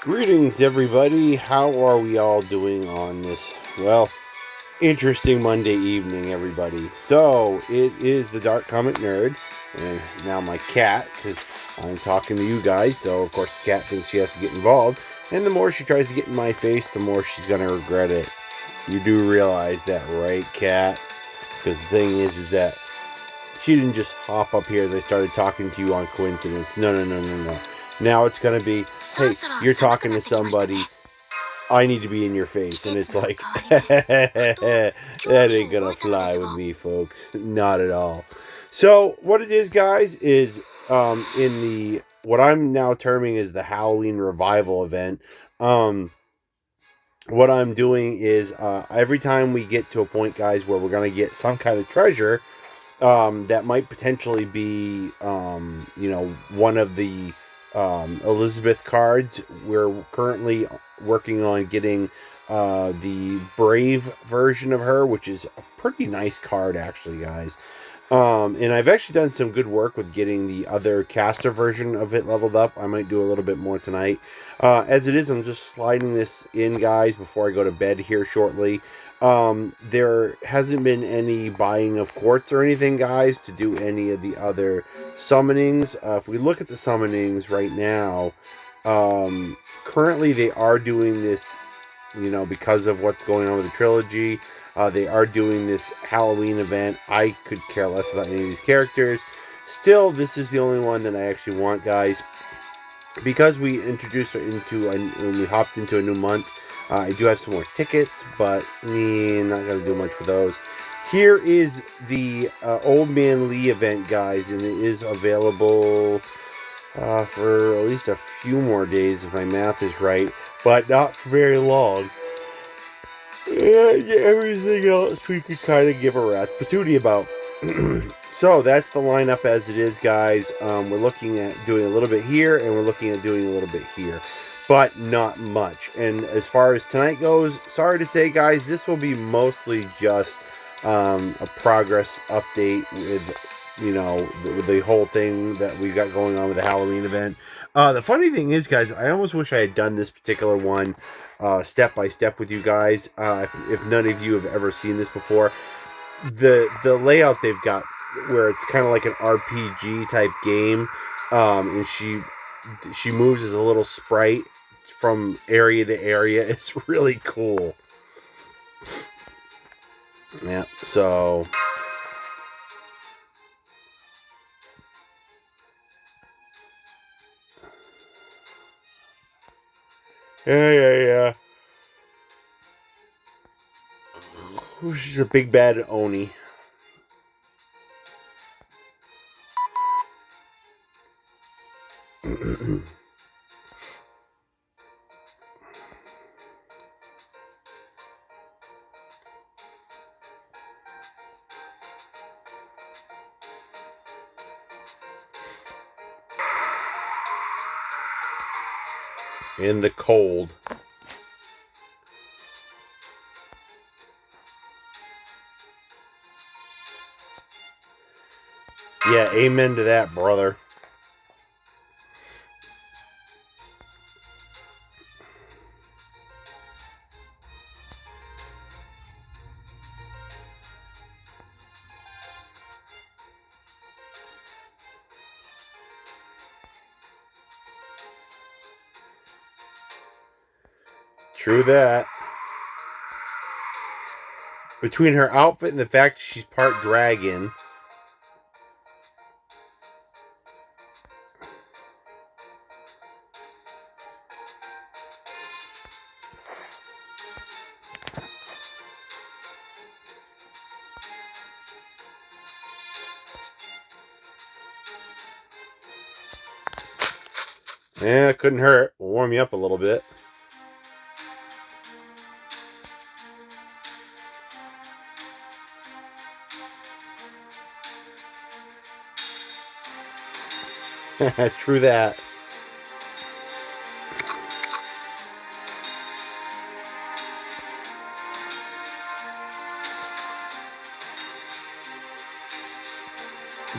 Greetings, everybody. How are we all doing on this, well, interesting Monday evening, everybody? So, it is the Dark Comic Nerd, and now my cat, because I'm talking to you guys, so of course the cat thinks she has to get involved, and the more she tries to get in my face, the more she's going to regret it. You do realize that, right, cat? Because the thing is that she didn't just hop up here as I started talking to you on coincidence. No. Now it's going to be, hey, you're talking to somebody, I need to be in your face. And it's like, that ain't going to fly with me, folks. Not at all. So, what it is, guys, is in the, what I'm now terming as the Halloween revival event, what I'm doing is every time we get to a point, guys, where we're going to get some kind of treasure, that might potentially be, one of the Elisabeth cards. We're currently working on getting the Brave version of her, which is a pretty nice card, actually, guys. And I've actually done some good work with getting the other caster version of it leveled up. I might do a little bit more tonight. As it is, I'm just sliding this in, guys, before I go to bed here shortly. There hasn't been any buying of quartz or anything, guys, to do any of the other summonings. If we look at the summonings right now, currently they are doing this, because of what's going on with the trilogy. They are doing this Halloween event. I could care less about any of these characters. Still, this is the only one that I actually want, guys. Because we introduced her when we hopped into a new month, I do have some more tickets, but not going to do much with those. Here is the Old Man Lee event, guys, and it is available for at least a few more days, if my math is right, but not for very long. And everything else we could kind of give a rat's patootie about. So that's the lineup as it is, guys. We're looking at doing a little bit here, and we're looking at doing a little bit here, but not much. And as far as tonight goes, sorry to say, guys, this will be mostly just a progress update with the whole thing that we've got going on with the Halloween event. The funny thing is, guys, I almost wish I had done this particular one step by step with you guys. If none of you have ever seen this before, the layout they've got, where it's kind of like an RPG type game, and she moves as a little sprite from area to area. It's really cool. Yeah, so yeah. She's a big bad Oni. In the cold. Yeah, amen to that, brother. True that. Between her outfit and the fact she's part dragon. Yeah, it couldn't hurt. Will warm you up a little bit. True that.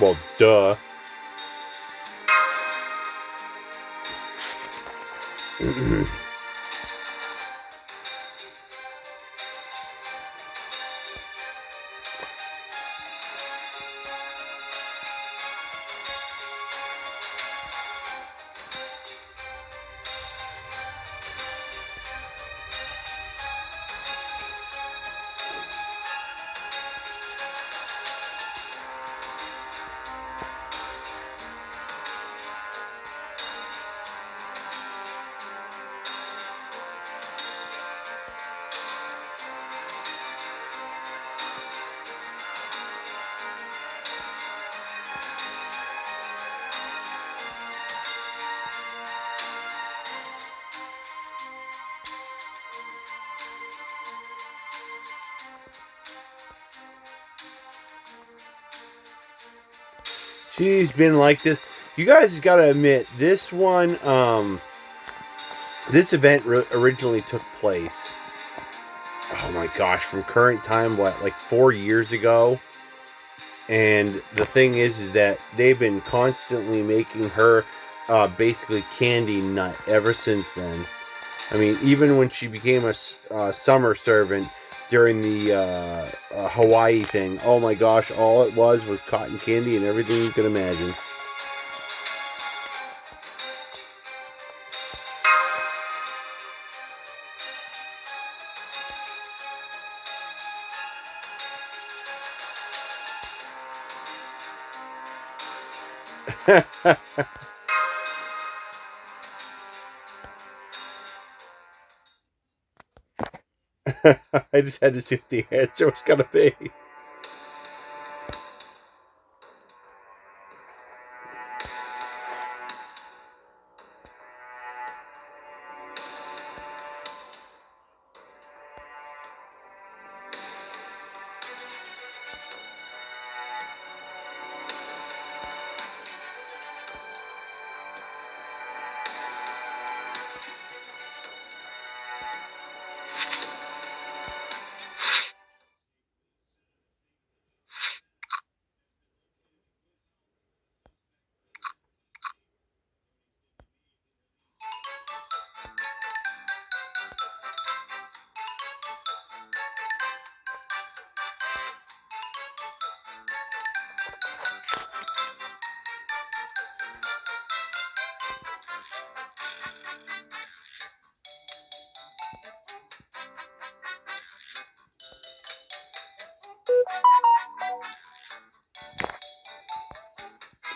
Well, duh. She's been like this. You guys gotta admit, this one, this event originally took place, oh my gosh, from current time, what, like 4 years ago? And the thing is that they've been constantly making her basically candy nut ever since then. I mean, even when she became a summer servant during the Hawaii thing, oh my gosh, all it was cotton candy and everything you can imagine. I just had to see what the answer was going to be.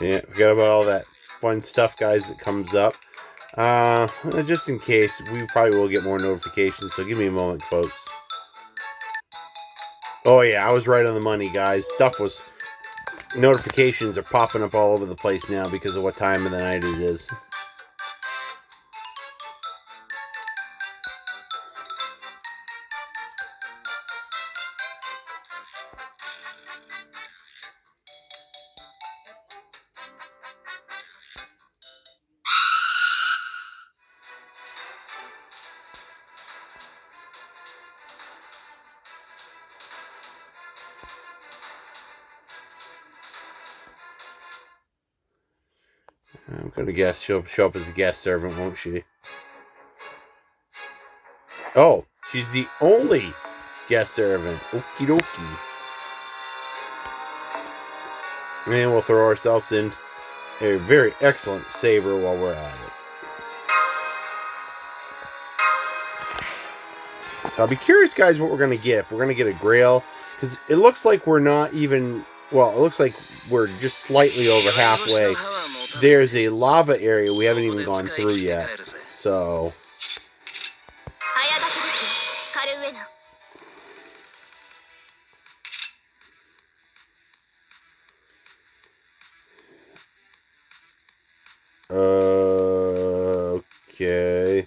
Yeah, forget about all that fun stuff, guys, that comes up. Just in case, we probably will get more notifications, so give me a moment, folks. Oh yeah, I was right on the money, guys. Notifications are popping up all over the place now because of what time of the night it is. I'm gonna guess she'll show up as a guest servant, won't she? Oh, she's the only guest servant. Okie dokie. And we'll throw ourselves in a very excellent saber while we're at it. So I'll be curious, guys, what we're going to get. If we're going to get a grail, because it looks like we're not even, well, it looks like we're just slightly over halfway. There's a lava area we haven't even gone through yet. So... okay.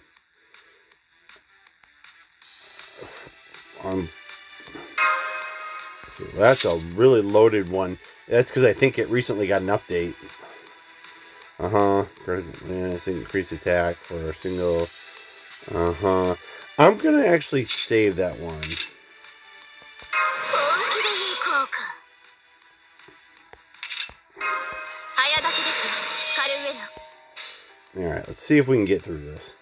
That's a really loaded one. That's because I think it recently got an update. Yeah, it's increased attack for a single. I'm gonna actually save that one. Alright, let's see if we can get through this.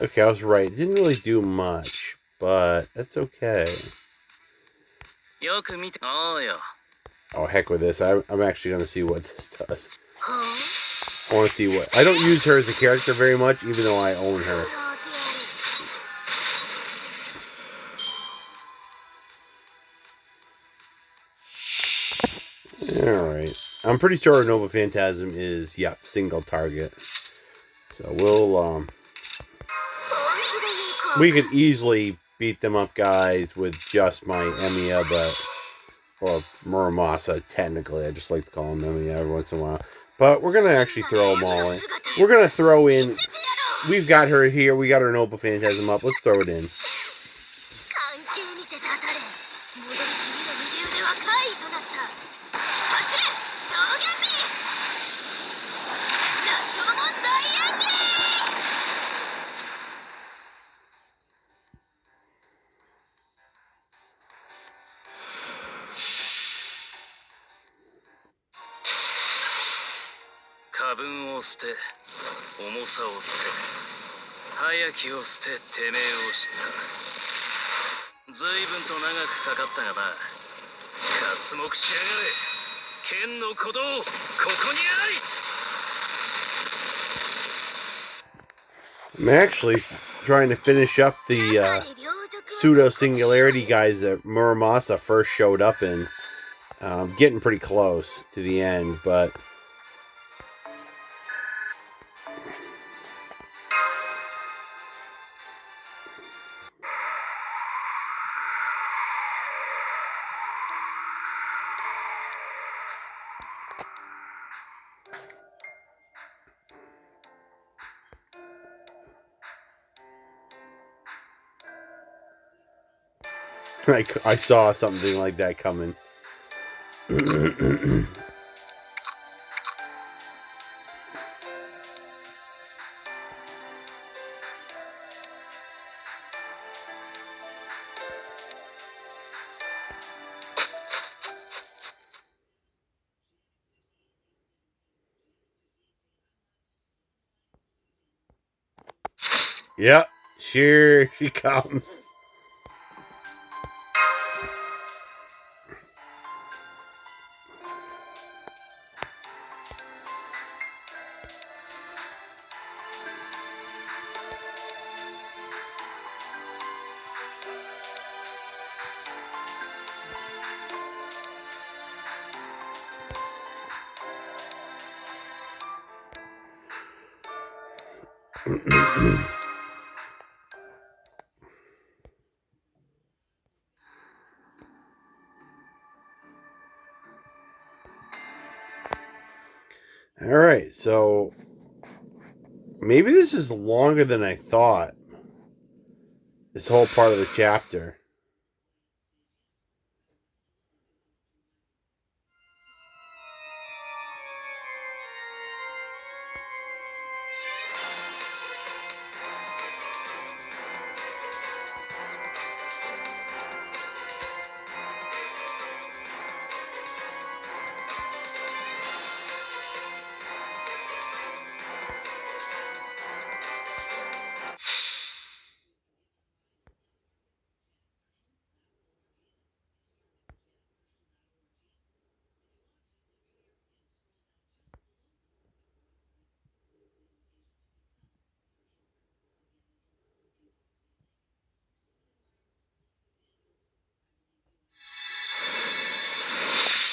Okay, I was right. It didn't really do much, but that's okay. Oh, heck with this. I'm actually going to see what this does. I want to see what... I don't use her as a character very much, even though I own her. Alright. I'm pretty sure Nova Phantasm is, yep, single target. So we'll, we could easily beat them up, guys, with just my Emiya, but... Or Muramasa, technically. I just like to call him Emiya every once in a while. But we're going to actually throw them all in. We're going to throw in... We've got her here. We got her Nova Phantasm up. Let's throw it in. I'm actually trying to finish up the pseudo-singularity guys that Muramasa first showed up in. Getting pretty close to the end, but... I saw something like that coming. Yep, here she comes. Alright, so maybe this is longer than I thought. This whole part of the chapter.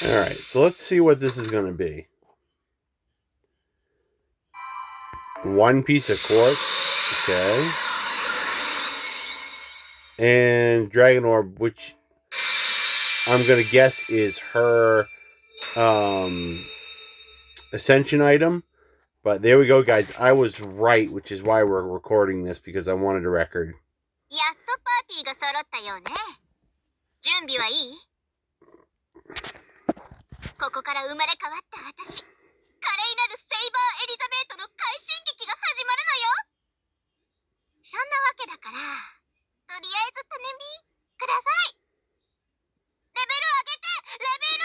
Alright, so let's see what this is going to be. One piece of quartz. Okay. And Dragon Orb, which I'm going to guess is her Ascension item. But there we go, guys. I was right, which is why we're recording this, because I wanted a record. やっとパーティーが揃ったようね。準備はいい？ここから生まれ変わった私、華麗なるセイバーエリザベートの快進撃が始まるのよ。そんなわけだから、とりあえず種火ください。レベル上げて、レベル！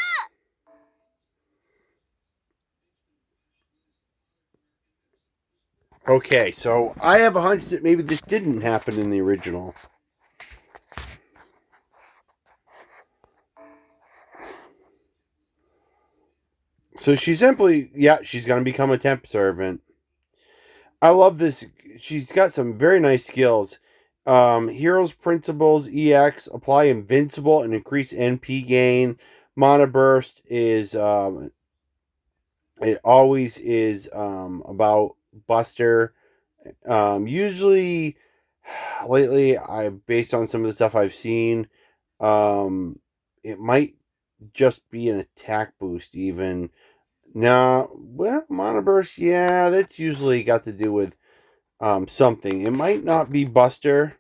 Okay, so I have a hunch that maybe this didn't happen in the original. So she's simply, she's going to become a temp servant. I love this. She's got some very nice skills. Heroes Principles EX, apply Invincible and increase NP gain. Mana Burst is, it always is about Buster. Usually, lately, based on some of the stuff I've seen, it might just be an attack boost even. Now, well, Mana Burst, yeah, that's usually got to do with something. It might not be Buster.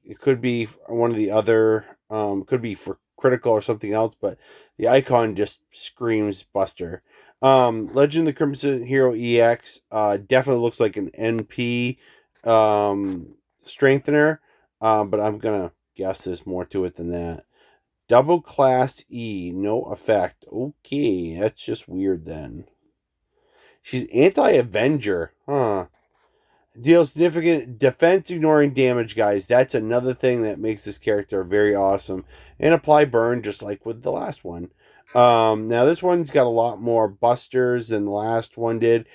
It could be one of the other, could be for critical or something else, but the icon just screams Buster. Legend of the Crimson Hero EX definitely looks like an NP strengthener, but I'm gonna guess there's more to it than that. Double class E, no effect. Okay, that's just weird then. She's anti-Avenger, huh? Deals significant defense ignoring damage, guys. That's another thing that makes this character very awesome. And apply burn just like with the last one. Now this one's got a lot more busters than the last one did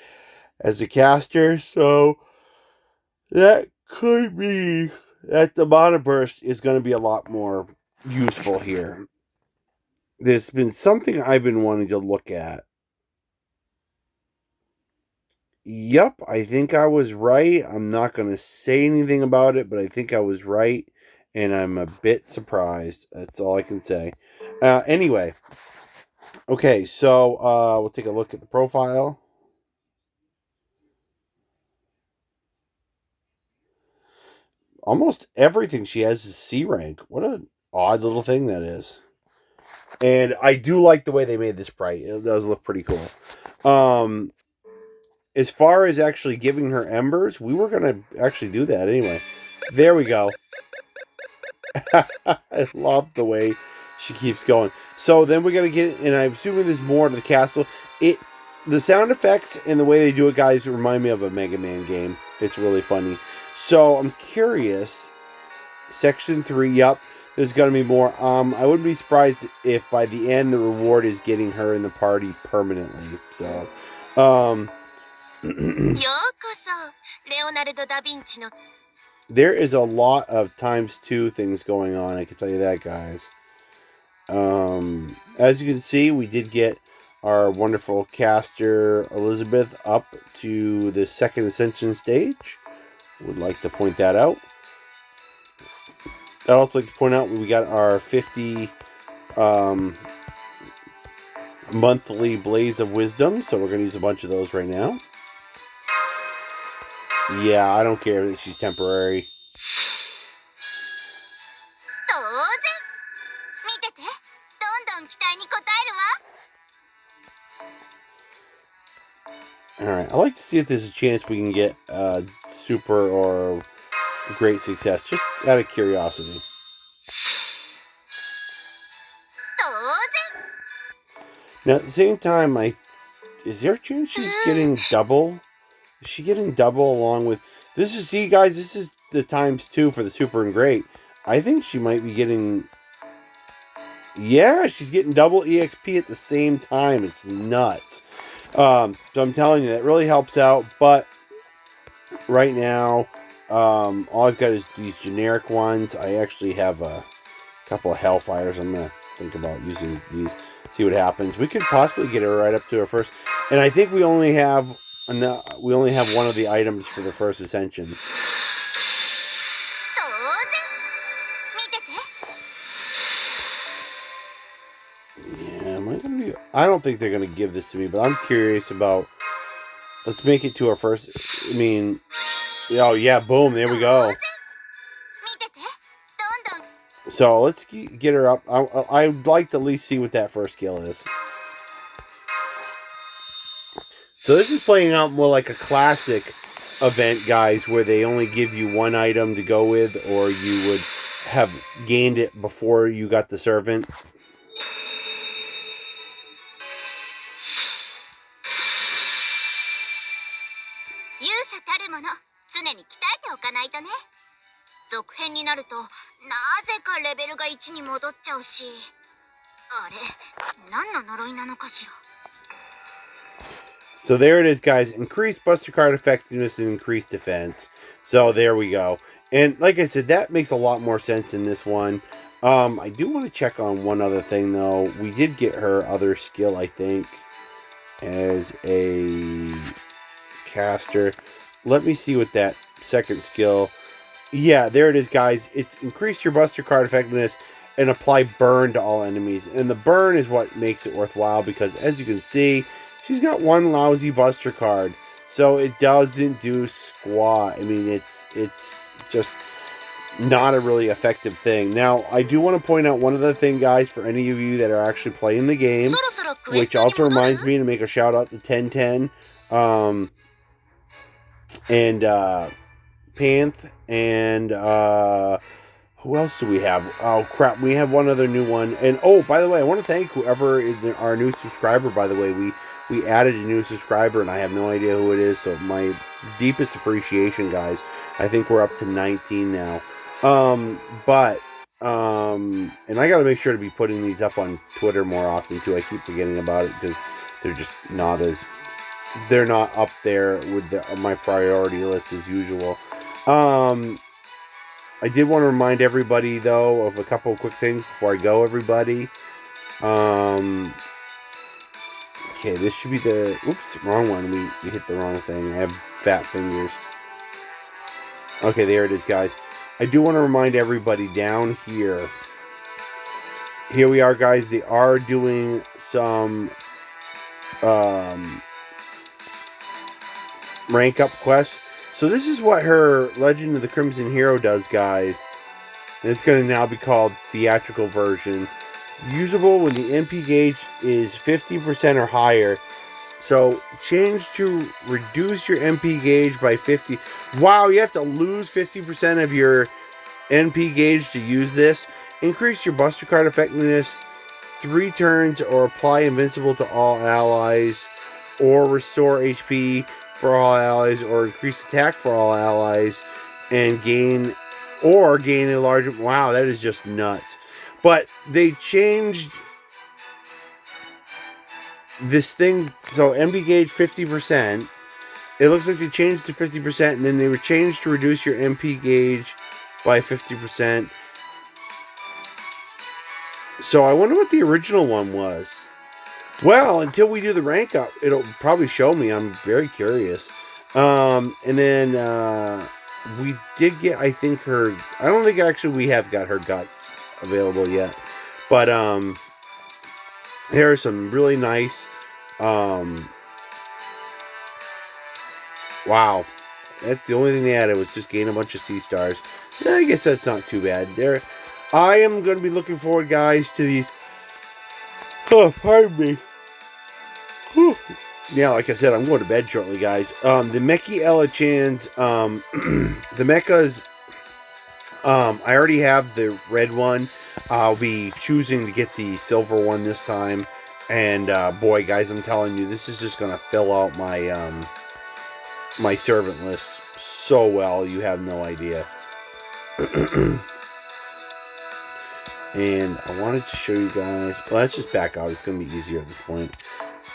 as a caster, so that could be that the Mana Burst is going to be a lot more useful here. There's been something I've been wanting to look at. Yep, I think I was right. I'm not going to say anything about it, but I think I was right, and I'm a bit surprised. That's all I can say. Anyway, okay, so we'll take a look at the profile. Almost everything she has is C rank. What an odd little thing that is. And I do like the way they made this sprite. It does look pretty cool. As far as actually giving her embers, we were going to actually do that anyway. There we go. I love the way she keeps going. So then we're going to get, and I'm assuming there's more to the castle. The sound effects and the way they do it, guys, remind me of a Mega Man game. It's really funny. So I'm curious. Section 3, yep. There's going to be more. I wouldn't be surprised if by the end the reward is getting her in the party permanently. So, there is a lot of ×2 things going on, I can tell you that, guys. As you can see, we did get our wonderful caster Elisabeth up to the second Ascension stage. Would like to point that out. I'd also like to point out we got our 50 monthly Blaze of Wisdom, so we're going to use a bunch of those right now. Yeah, I don't care that she's temporary. Alright, I'd like to see if there's a chance we can get super or great success, just out of curiosity. Now, at the same time, is there a chance she's getting double? Is she getting double along with... See, guys, this is the ×2 for the super and great. I think she might be getting... Yeah, she's getting double EXP at the same time. It's nuts. So I'm telling you, that really helps out. But right now, all I've got is these generic ones. I actually have a couple of Hellfires. I'm going to think about using these. See what happens. We could possibly get her right up to her first. And I think we only have one of the items for the first Ascension. Am I gonna be? I don't think they're gonna give this to me, but I'm curious about. Let's make it to our first. I mean, oh yeah, boom! There we go. So let's get her up. I'd like to at least see what that first skill is. So this is playing out more like a classic event, guys, where they only give you one item to go with, or you would have gained it before you got the servant. So there it is, guys. Increased Buster Card effectiveness and increased defense. So there we go. And like I said, that makes a lot more sense in this one. I do want to check on one other thing, though. We did get her other skill, I think, as a caster. Let me see what that second skill... Yeah, there it is, guys. It's increased your Buster Card effectiveness and apply burn to all enemies. And the burn is what makes it worthwhile, because as you can see, she's got one lousy Buster Card. So it doesn't do squat. I mean, it's just not a really effective thing. Now, I do want to point out one other thing, guys, for any of you that are actually playing the game, which also reminds me to make a shout out to 1010 and Panth, and who else do we have? Oh crap, we have one other new one. And oh, by the way, I want to thank whoever is our new subscriber. By the way, we added a new subscriber, and I have no idea who it is, so my deepest appreciation, guys. I think we're up to 19 now. And I got to make sure to be putting these up on Twitter more often too. I keep forgetting about it because they're just not as... They're not up there with my priority list as usual. I did want to remind everybody, though, of a couple of quick things before I go, everybody. Okay, this should be the... Oops, wrong one. We hit the wrong thing. I have fat fingers. Okay, there it is, guys. I do want to remind everybody down here. Here we are, guys. They are doing some... rank up quests. So this is what her Legend of the Crimson Hero does, guys. And it's going to now be called Theatrical Version. Usable when the MP gauge is 50% or higher. So change to reduce your MP gauge by 50. Wow, you have to lose 50% of your NP gauge to use this. Increase your Buster Card effectiveness 3 turns, or apply invincible to all allies, or restore HP for all allies, or increase attack for all allies, and gain a large... Wow, that is just nuts. But they changed this thing, so MP gauge 50%. It looks like they changed to 50%, and then they were changed to reduce your MP gauge by 50%. So I wonder what the original one was. Well, until we do the rank up, it'll probably show me. I'm very curious. And then we did get, I think, her... I don't think actually we have got her gut available yet. But there are some really nice... wow. That's the only thing they added, was just gain a bunch of C stars. Yeah, I guess that's not too bad. I am going to be looking forward, guys, to these... Oh, pardon me. Whew. Yeah, like I said, I'm going to bed shortly, guys. The Meki Ella-chans, the mechas, I already have the red one. I'll be choosing to get the silver one this time. And, boy, guys, I'm telling you, this is just going to fill out my, my servant list so well, you have no idea. And I wanted to show you guys... Well, let's just back out. It's going to be easier at this point.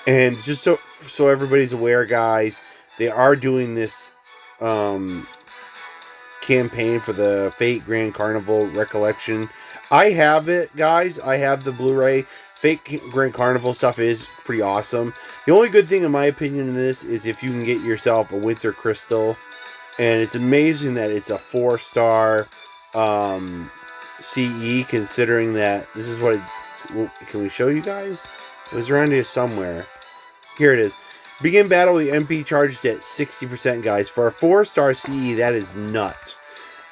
And just so everybody's aware, guys, they are doing this campaign for the Fate Grand Carnival Recollection. I have it, guys. I have the Blu-ray. Fate Grand Carnival stuff is pretty awesome. The only good thing, in my opinion, in this is if you can get yourself a Winter Crystal. And it's amazing that it's a 4-star... CE, considering that this is what it, well, can we show you guys? It was around here somewhere. Here it is. Begin battle with MP charged at 60%, guys. For a 4-star CE, that is nuts.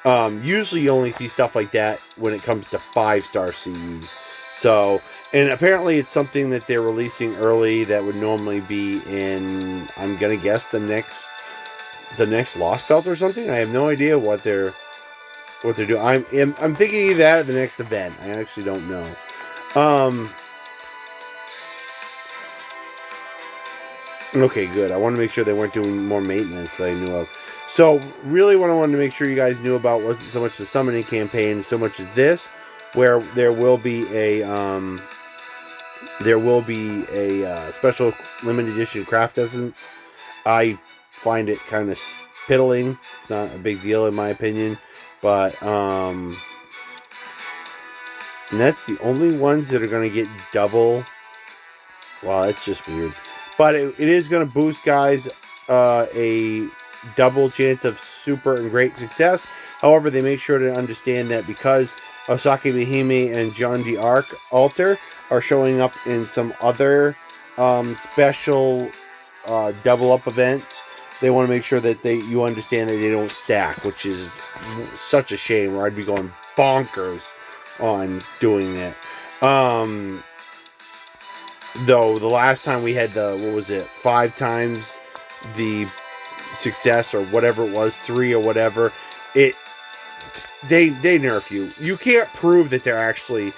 Usually you only see stuff like that when it comes to 5-star CEs. So, and apparently it's something that they're releasing early that would normally be in, I'm gonna guess, the next Lost Belt or something. I have no idea what they're doing. I'm thinking either that or the next event. I actually don't know. Okay, good. I want to make sure they weren't doing more maintenance that I knew of. So, really what I wanted to make sure you guys knew about wasn't so much the summoning campaign, so much as this, where there will be a special limited edition craft essence. I find it kind of piddling. It's not a big deal in my opinion, but and that's the only ones that are going to get double. Wow, that's just weird. But it is going to boost, guys, a double chance of super and great success. However, they make sure to understand that because Osaki Mihime and John d'Arc Alter are showing up in some other special double up events, they want to make sure that you understand that they don't stack, which is such a shame, or I'd be going bonkers on doing it. Though the last time we had 5 times the success or whatever it was, 3 or whatever, they nerf you. You can't prove that they're actually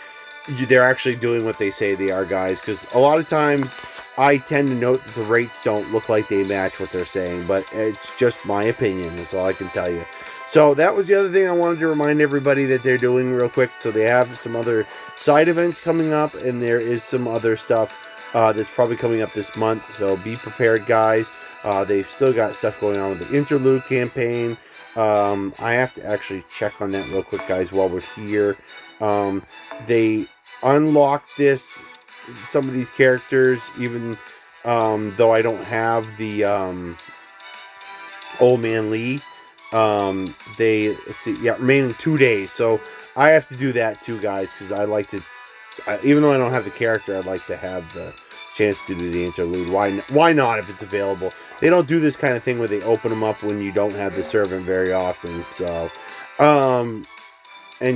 doing what they say they are, guys, because a lot of times I tend to note that the rates don't look like they match what they're saying, but it's just my opinion. That's all I can tell you. So that was the other thing I wanted to remind everybody that they're doing real quick. So they have some other side events coming up, and there is some other stuff that's probably coming up this month. So be prepared, guys. They've still got stuff going on with the interlude campaign. I have to actually check on that real quick, guys, while we're here. They unlocked some of these characters, even though I don't have the Old Man Lee. Remaining 2 days. So I have to do that too, guys, because I like to, even though I don't have the character, I'd like to have the chance to do the interlude. Why not if it's available? They don't do this kind of thing where they open them up when you don't have the servant very often. So, and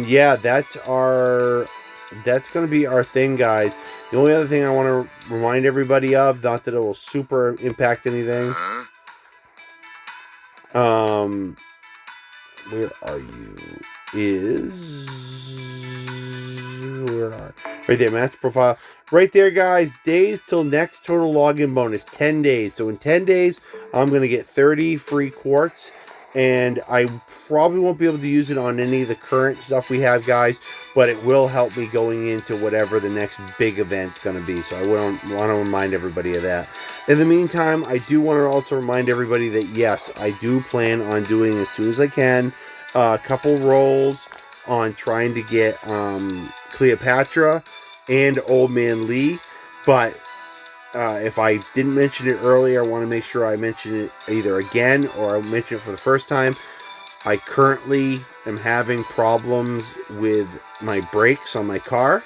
yeah, that's going to be our thing, guys. The only other thing I want to remind everybody of, not that it will super impact anything. Where are you? Right there, master profile. Right there, guys. Days till next total login bonus. 10 days. So in 10 days, I'm going to get 30 free quartz. And I probably won't be able to use it on any of the current stuff we have, guys. But it will help me going into whatever the next big event's going to be. So I want to remind everybody of that. In the meantime, I do want to also remind everybody that, yes, I do plan on doing, as soon as I can, a couple rolls on trying to get Cleopatra and Old Man Lee. But if I didn't mention it earlier, I want to make sure I mention it either again or I mention it for the first time. I currently am having problems with my brakes on my car.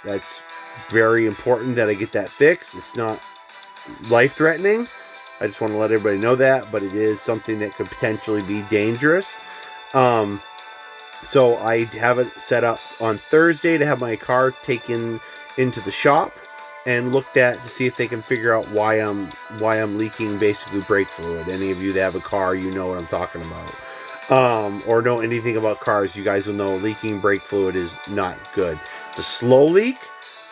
That's very important that I get that fixed. It's not life-threatening. I just want to let everybody know that, but it is something that could potentially be dangerous. So I have it set up on Thursday to have my car taken into the shop and looked at to see if they can figure out why I'm leaking basically brake fluid. Any of you that have a car, you know what I'm talking about. Or know anything about cars, you guys will know leaking brake fluid is not good. It's a slow leak,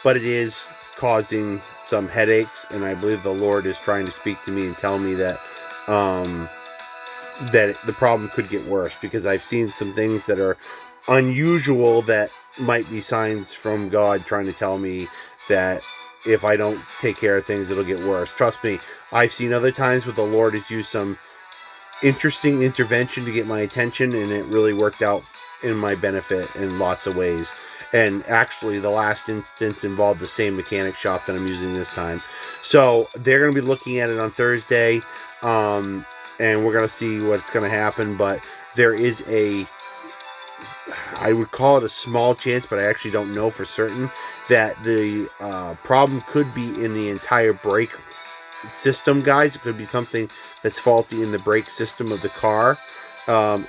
but it is causing some headaches, and I believe the Lord is trying to speak to me and tell me that that the problem could get worse, because I've seen some things that are unusual that might be signs from God trying to tell me that if I don't take care of things, it'll get worse. Trust me, I've seen other times where the Lord has used some interesting intervention to get my attention, and it really worked out in my benefit in lots of ways. And actually, the last instance involved the same mechanic shop that I'm using this time. So they're going to be looking at it on Thursday, and we're going to see what's going to happen. But there is I would call it a small chance, but I actually don't know for certain, that the problem could be in the entire brake system, guys. It could be something that's faulty in the brake system of the car.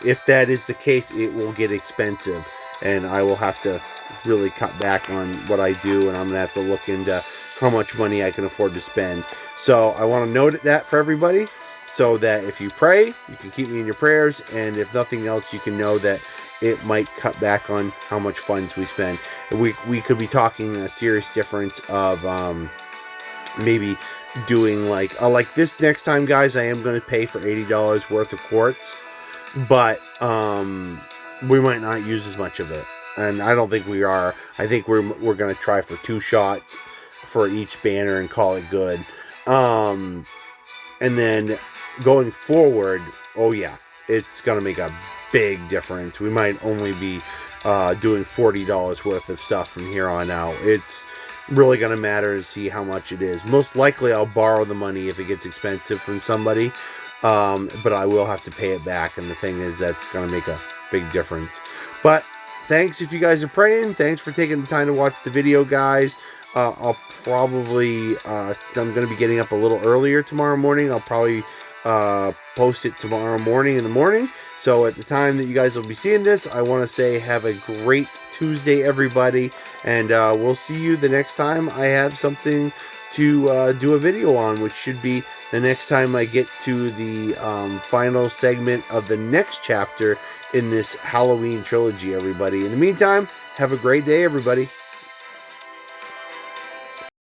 If that is the case, it will get expensive, and I will have to really cut back on what I do, and I'm going to have to look into how much money I can afford to spend. So I want to note that for everybody, so that if you pray, you can keep me in your prayers, and if nothing else, you can know that it might cut back on how much funds we spend. We could be talking a serious difference of maybe doing like this next time, guys. I am going to pay for $80 worth of quartz, but we might not use as much of it, and I don't think we are. I think we're going to try for 2 shots for each banner and call it good. And then going forward, oh yeah, it's going to make a big difference. We might only be doing $40 worth of stuff from here on out. It's really going to matter to see how much it is. Most likely I'll borrow the money if it gets expensive from somebody, but I will have to pay it back, and the thing is, that's going to make a big difference. But thanks if you guys are praying. Thanks for taking the time to watch the video, guys. I'll probably I'm going to be getting up a little earlier tomorrow morning. I'll probably post it tomorrow morning in the morning. So at the time that you guys will be seeing this, I want to say have a great Tuesday, everybody, and we'll see you the next time I have something to do a video on, which should be the next time I get to the final segment of the next chapter in this Halloween trilogy, everybody. In the meantime, have a great day, everybody.